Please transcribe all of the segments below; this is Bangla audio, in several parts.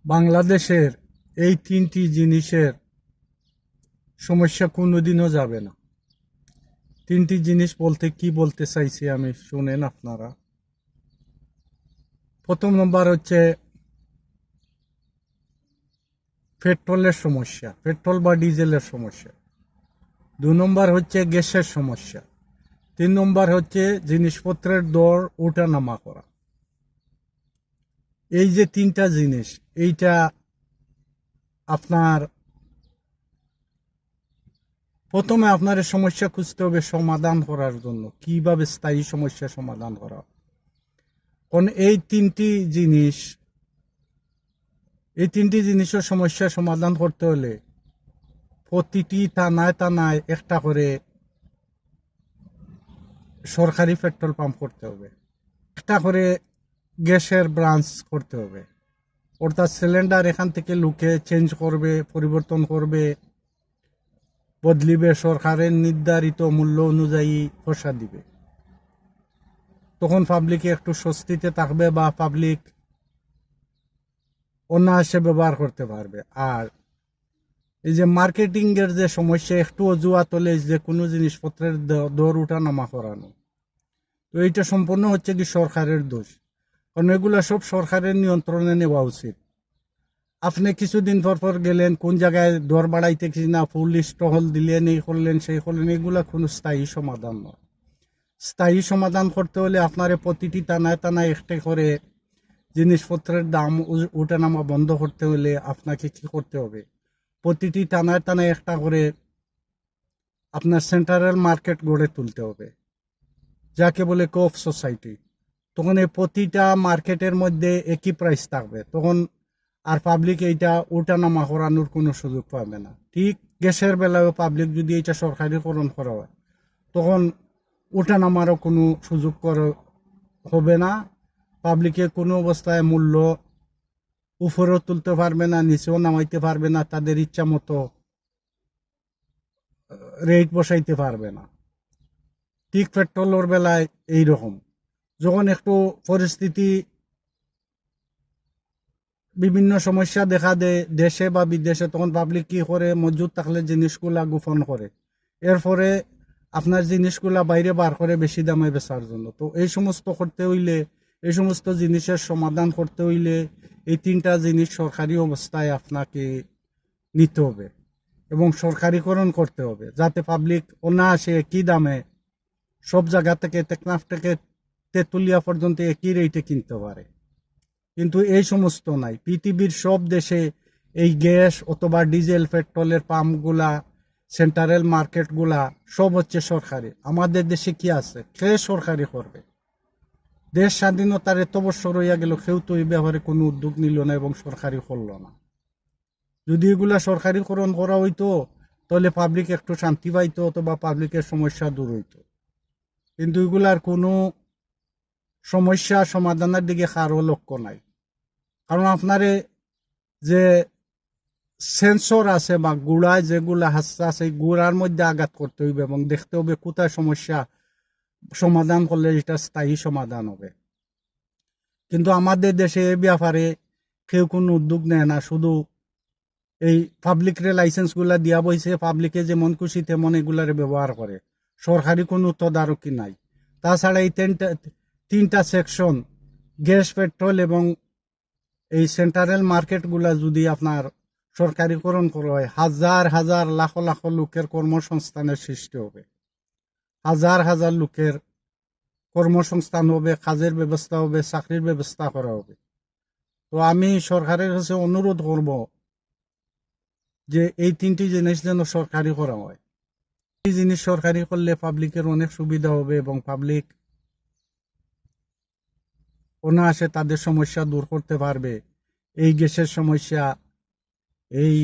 বাংলাদেশের এই তিনটি জিনিসের সমস্যা কোনোদিনও যাবে না। তিনটি জিনিস বলতে কি বলতে চাইছি আমি শুনেন আপনারা। প্রথম নম্বর হচ্ছে পেট্রোলের সমস্যা, পেট্রোল বা ডিজেলের সমস্যা। 2 নম্বর হচ্ছে গ্যাসের সমস্যা। 3 নম্বর হচ্ছে জিনিসপত্রের দর ওঠানামা করা। এই যে তিনটা জিনিস, এইটা আপনার প্রথমে আপনার এই সমস্যা খুঁজতে হবে সমাধান করার জন্য, কিভাবে স্থায়ী সমস্যা সমাধান করা। কারণ এই তিনটি জিনিসের সমস্যা সমাধান করতে হলে প্রতিটি থানায় থানায় একটা করে সরকারি পেট্রোল পাম্প করতে হবে, একটা করে গ্যাসের ব্রাঞ্চ করতে হবে। অর্থাৎ সিলিন্ডার এখান থেকে লুকে চেঞ্জ করবে, পরিবর্তন করবে, বদলিবে, সরকারের নির্ধারিত মূল্য অনুযায়ী পয়সা দিবে। তখন পাবলিকে একটু স্বস্তিতে থাকবে বা পাবলিক অনায়াসে ব্যবহার করতে পারবে। আর এই যে মার্কেটিং এর যে সমস্যা, একটু অজুহাত হলে যে কোনো জিনিসপত্রের দর উঠা নামা করানো, তো এইটা সম্পূর্ণ হচ্ছে কি সরকারের দোষ। কারণ এগুলো সব সরকারের নিয়ন্ত্রণে নেওয়া উচিত। আপনি কিছুদিন পর পর গেলেন, কোন জায়গায় দর বাড়াইতে কি না, পুলিশ টহল দিলেন, এই করলেন সেই করলেন, এগুলা কোনো স্থায়ী সমাধান নয়। স্থায়ী সমাধান করতে হলে আপনার প্রতিটি টানায় টানায় একটা করে জিনিসপত্রের দাম ওঠানামা বন্ধ করতে হলে আপনাকে কি করতে হবে, প্রতিটি টানায় টানায় একটা করে আপনার সেন্ট্রাল মার্কেট গড়ে তুলতে হবে, যাকে বলে কোঅপ সোসাইটি। তখন এই প্রতিটা মার্কেটের মধ্যে একই প্রাইস থাকবে, তখন আর পাবলিক এইটা ওঠানামা করানোর কোনো সুযোগ পাবে না। ঠিক গ্যাসের বেলায়ও পাবলিক যদি এটা সরকারিকরণ করা হয়, তখন ওঠানামারও কোনো সুযোগ হবে না। পাবলিকে কোনো অবস্থায় মূল্য উপরেও তুলতে পারবে না, নিচেও নামাইতে পারবে না, তাদের ইচ্ছা মতো রেট বসাইতে পারবে না। ঠিক পেট্রোলের বেলায় এইরকম, যখন একটু পরিস্থিতি বিভিন্ন সমস্যা দেখা দেয় দেশে বা বিদেশে, তখন পাবলিক কি করে, মজুদ থাকলে জিনিসগুলা গোপন করে, এরপরে আপনার জিনিসগুলা বাইরে বার করে বেশি দামে বেচার জন্য। তো এই সমস্ত করতে হইলে, এই সমস্ত জিনিসের সমাধান করতে হইলে এই তিনটা জিনিস সরকারি অবস্থায় আপনাকে নিতে হবে এবং সরকারিকরণ করতে হবে, যাতে পাবলিক অনায়াসে একই দামে সব জায়গা থেকে, টেকনাফ থেকে তেঁতুলিয়া পর্যন্ত একই রেটে কিনতে পারে। কিন্তু এই সমস্ত নাই। পৃথিবীর সব দেশে এই গ্যাস অথবা ডিজেল পেট্রোলের পাম্পগুলা, সেন্ট্রাল মার্কেটগুলা সব হচ্ছে সরকারি। আমাদের দেশে কি আছে, কে সরকারি করবে? দেশ স্বাধীনতার এত বছর হইয়া গেল, কেউ তো এই ব্যাপারে কোনো উদ্যোগ নিল না এবং সরকারি করলো না। যদি এগুলা সরকারিকরণ করা হইতো, তাহলে পাবলিক একটু শান্তি পাইতো অথবা পাবলিকের সমস্যা দূর হইতো। কিন্তু এগুলার কোনো সমস্যা সমাধানের দিকে কারো লক্ষ্য নাই। কারণ আপনারে যে সেন্সর আছে বা গুড়ায় যেগুলা হাসা, সেই গুড়ার মধ্যে আঘাত করতে হইবে এবং দেখতে হবে কোথায় সমস্যা সমাধান করলে এটা স্থায়ী সমাধান হবে। কিন্তু আমাদের দেশে এ ব্যাপারে কেউ কোনো উদ্যোগ নেয় না। শুধু এই পাবলিকের লাইসেন্সগুলা দিয়া বইছে, পাবলিকে যেমন খুশি তেমন এগুলারে ব্যবহার করে, সরকারি কোনো তদারকি নাই। তাছাড়া এই তিনটা সেকশন, গ্যাস, পেট্রোল এবং এই সেন্ট্রাল মার্কেটগুলা যদি আপনার সরকারিকরণ করা হয়, হাজার হাজার লাখ লাখ লোকের কর্মসংস্থানের সৃষ্টি হবে, হাজার হাজার লোকের কর্মসংস্থান হবে, কাজের ব্যবস্থা হবে, চাকরির ব্যবস্থা করা হবে। তো আমি সরকারের কাছে অনুরোধ করব যে এই তিনটি জিনিস যেন সরকারি করা হয়। এই জিনিস সরকারি করলে পাবলিকের অনেক সুবিধা হবে এবং পাবলিক অনায়াসে তাদের সমস্যা দূর করতে পারবে। এই গ্যাসের সমস্যা, এই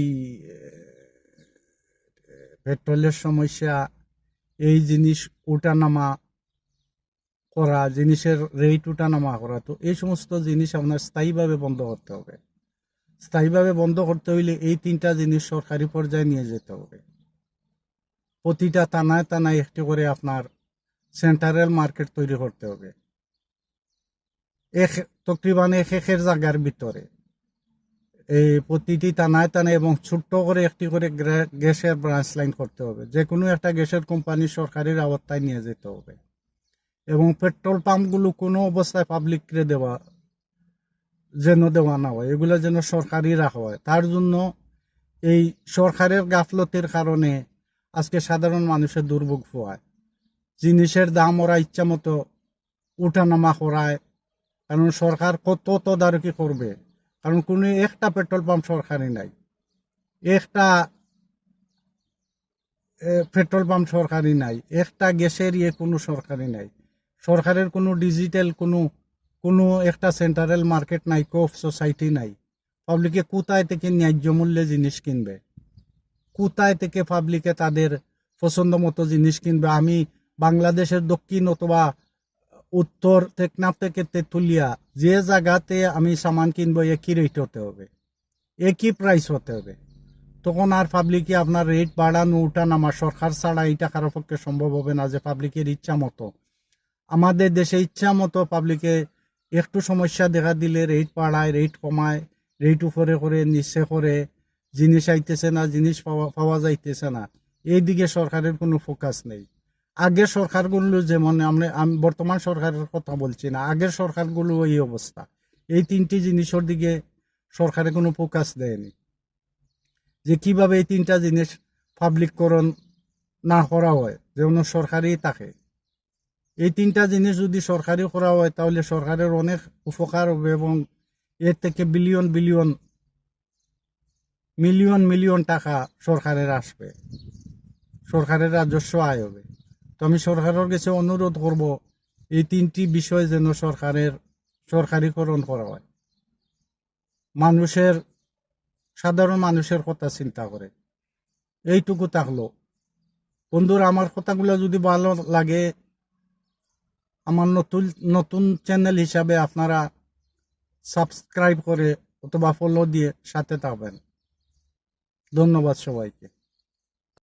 পেট্রোলের সমস্যা, এই জিনিস ওঠানামা করা, জিনিসের রেট ওঠানামা করা, তো এই সমস্ত জিনিস আপনার স্থায়ীভাবে বন্ধ করতে হবে। স্থায়ীভাবে বন্ধ করতে হইলে এই তিনটা জিনিস সরকারি পর্যায়ে নিয়ে যেতে হবে। প্রতিটা থানায় থানায় একটি করে আপনার সেন্ট্রাল মার্কেট তৈরি করতে হবে, এক তকরিবান এক একের জায়গার ভিতরে। এই প্রতিটি থানায় থানায় এবং ছোট্ট করে একটি করে গ্যাসের ব্রাঞ্চ লাইন করতে হবে। যে কোনো একটা গ্যাসের কোম্পানি সরকারের আওতায় নিয়ে যেতে হবে এবং পেট্রোল পাম্পগুলো কোনো অবস্থায় পাবলিককে দেওয়া না হয়, এগুলো যেন সরকারি রাখা হয়। তার জন্য এই সরকারের গাফলতির কারণে আজকে সাধারণ মানুষের দুর্ভোগ হয়। জিনিসের দাম ওরা ইচ্ছা মতো উঠানামা করায়, কারণ সরকার কত তদারকি করবে? কারণ কোনো একটা পেট্রোল পাম্প সরকারি নাই, একটা পেট্রোল পাম্প সরকারি নাই, একটা গ্যাসের কোনো সরকারি নাই, সরকারের কোনো ডিজিটাল কোনো একটা সেন্ট্রাল মার্কেট নাই, কোফ সোসাইটি নাই। পাবলিকে কোথায় থেকে ন্যায্য মূল্যে জিনিস কিনবে? কোথায় থেকে পাবলিকে তাদের পছন্দ মতো জিনিস কিনবে? আমি বাংলাদেশের দক্ষিণ অথবা উত্তর টেকনাফ থেকে তেঁতুলিয়া যে জায়গাতে আমি সামান কিনবো একই রেট হতে হবে, একই প্রাইস হতে হবে। তখন আর পাবলিকে আপনার রেট বাড়ানো উঠানামা সরকার ছাড়া এটা কারো পক্ষে সম্ভব হবে না যে পাবলিকের ইচ্ছা মতো। আমাদের দেশে ইচ্ছা মতো পাবলিকে একটু সমস্যা দেখা দিলে রেট বাড়ায়, রেট কমায়, রেট উপরে করে নিচে করে, জিনিস আইতেছে না, জিনিস পাওয়া যাইতেছে না, এই দিকে সরকারের কোনো ফোকাস নেই। আগের সরকারগুলো যেমন আমি বর্তমান সরকারের কথা বলছি না, আগের সরকারগুলো এই অবস্থা। এই তিনটি জিনিসের দিকে সরকারে কোনো ফোকাস দেয়নি, যে কিভাবে এই তিনটা জিনিস পাবলিককরণ না করা হয়, যেমন সরকারি থাকে। এই তিনটা জিনিস যদি সরকারি করা হয় তাহলে সরকারের অনেক উপকার হবে এবং এর থেকে বিলিয়ন বিলিয়ন মিলিয়ন মিলিয়ন টাকা সরকারের আসবে, সরকারের রাজস্ব আয় হবে। তো আমি সরকারের কাছে অনুরোধ করব এই তিনটি বিষয় যেন সরকারিকরণ করা হয়, মানুষের সাধারণ মানুষের কথা চিন্তা করে। এইটুকু থাকলো বন্ধুরা, আমার কথাগুলো যদি ভালো লাগে আমার নতুন নতুন চ্যানেল হিসাবে আপনারা সাবস্ক্রাইব করে অথবা ফলো দিয়ে সাথে থাকবেন। ধন্যবাদ সবাইকে।